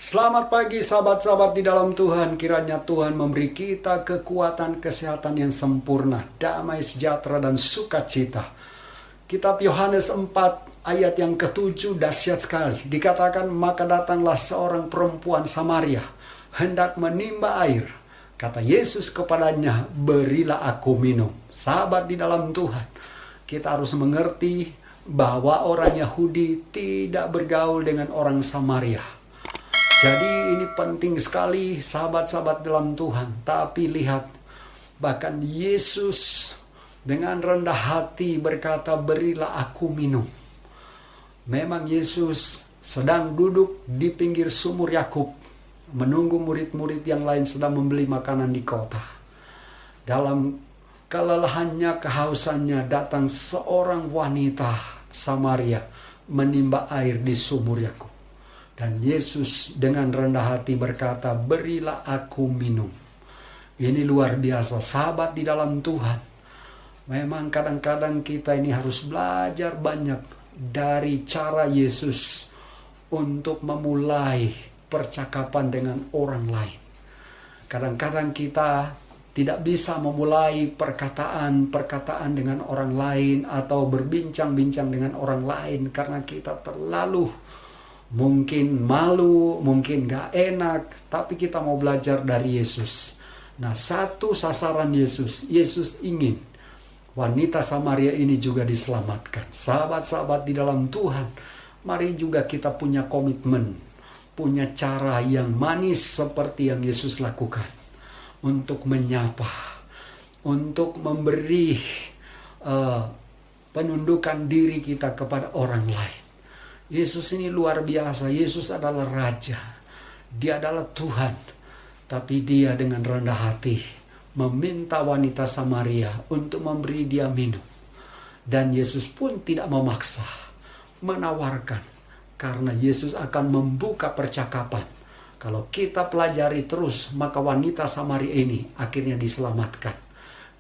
Selamat pagi sahabat-sahabat di dalam Tuhan. Kiranya Tuhan memberi kita kekuatan, kesehatan yang sempurna, damai, sejahtera, dan sukacita. Kitab Yohanes 4 ayat yang ke-7 dahsyat sekali. Dikatakan, maka datanglah seorang perempuan Samaria hendak menimba air. Kata Yesus kepadanya, berilah aku minum. Sahabat di dalam Tuhan, kita harus mengerti bahwa orang Yahudi tidak bergaul dengan orang Samaria. Jadi ini penting sekali sahabat-sahabat dalam Tuhan. Tapi lihat, bahkan Yesus dengan rendah hati berkata, berilah aku minum. Memang Yesus sedang duduk di pinggir sumur Yakub, menunggu murid-murid yang lain sedang membeli makanan di kota. Dalam kelelahannya, kehausannya, datang seorang wanita Samaria menimba air di sumur Yakub. Dan Yesus dengan rendah hati berkata, berilah aku minum. Ini luar biasa, sahabat di dalam Tuhan. Memang kadang-kadang kita ini harus belajar banyak dari cara Yesus untuk memulai percakapan dengan orang lain. Kadang-kadang kita tidak bisa memulai perkataan dengan orang lain atau berbincang-bincang dengan orang lain karena kita terlalu mungkin malu, mungkin gak enak, tapi kita mau belajar dari Yesus. Nah, satu sasaran Yesus ingin wanita Samaria ini juga diselamatkan. Sahabat-sahabat di dalam Tuhan, mari juga kita punya komitmen, punya cara yang manis seperti yang Yesus lakukan untuk menyapa, untuk memberi penundukan diri kita kepada orang lain. Yesus ini luar biasa. Yesus adalah Raja. Dia adalah Tuhan. Tapi dia dengan rendah hati meminta wanita Samaria untuk memberi dia minum. Dan Yesus pun tidak memaksa, menawarkan. Karena Yesus akan membuka percakapan. Kalau kita pelajari terus, maka wanita Samaria ini akhirnya diselamatkan.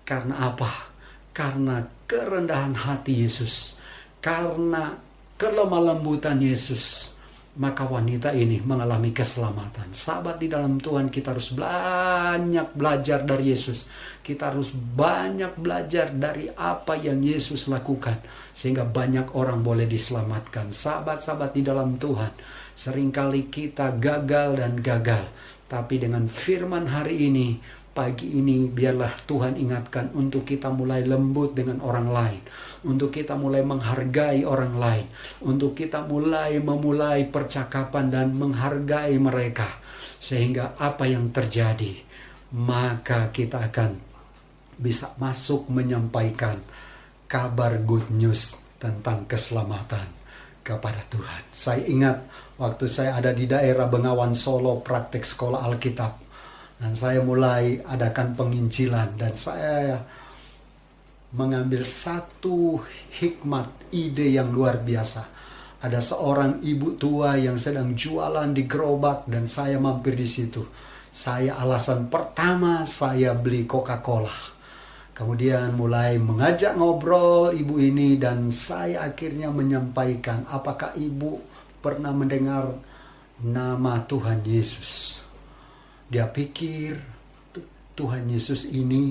Karena apa? Karena kerendahan hati Yesus. Karena kelemah lembutan Yesus, maka wanita ini mengalami keselamatan. Sahabat di dalam Tuhan, kita harus banyak belajar dari Yesus. Kita harus banyak belajar dari apa yang Yesus lakukan, sehingga banyak orang boleh diselamatkan. Sahabat-sahabat di dalam Tuhan, seringkali kita gagal dan gagal. Tapi dengan firman hari ini, pagi ini, biarlah Tuhan ingatkan untuk kita mulai lembut dengan orang lain. Untuk kita mulai menghargai orang lain. Untuk kita memulai percakapan dan menghargai mereka. Sehingga apa yang terjadi, maka kita akan bisa masuk menyampaikan kabar good news tentang keselamatan kepada Tuhan. Saya ingat waktu saya ada di daerah Bengawan Solo praktek sekolah Alkitab. Dan saya mulai adakan penginjilan dan saya mengambil satu hikmat, ide yang luar biasa. Ada seorang ibu tua yang sedang jualan di gerobak dan saya mampir di situ. Alasan pertama saya beli Coca-Cola. Kemudian mulai mengajak ngobrol ibu ini dan saya akhirnya menyampaikan, apakah ibu pernah mendengar nama Tuhan Yesus? Dia pikir Tuhan Yesus ini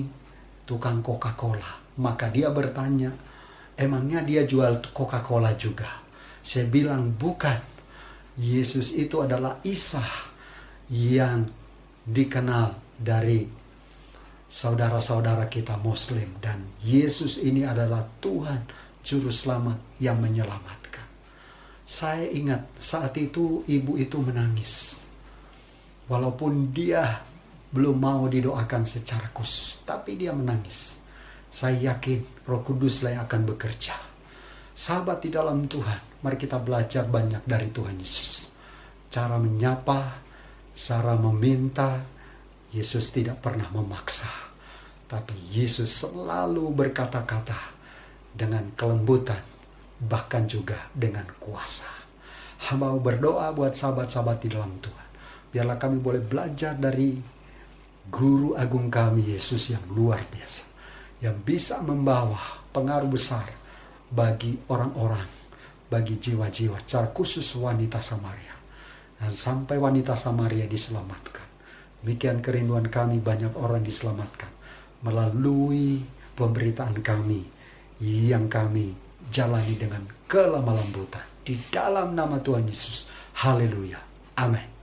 tukang Coca-Cola. Maka dia bertanya, emangnya dia jual Coca-Cola juga? Saya bilang bukan. Yesus itu adalah Isa yang dikenal dari saudara-saudara kita Muslim. Dan Yesus ini adalah Tuhan Juru Selamat yang menyelamatkan. Saya ingat saat itu ibu itu menangis. Walaupun dia belum mau didoakan secara khusus, tapi dia menangis. Saya yakin Roh Kuduslah yang akan bekerja. Sahabat di dalam Tuhan, mari kita belajar banyak dari Tuhan Yesus. Cara menyapa, cara meminta, Yesus tidak pernah memaksa. Tapi Yesus selalu berkata-kata dengan kelembutan, bahkan juga dengan kuasa. Hamba berdoa buat sahabat-sahabat di dalam Tuhan. Biarlah kami boleh belajar dari Guru Agung kami Yesus yang luar biasa. Yang bisa membawa pengaruh besar bagi orang-orang, bagi jiwa-jiwa, secara khusus wanita Samaria. Dan sampai wanita Samaria diselamatkan. Demikian kerinduan kami, banyak orang diselamatkan melalui pemberitaan kami yang kami jalani dengan kelemah lembutan. Di dalam nama Tuhan Yesus. Haleluya. Amin.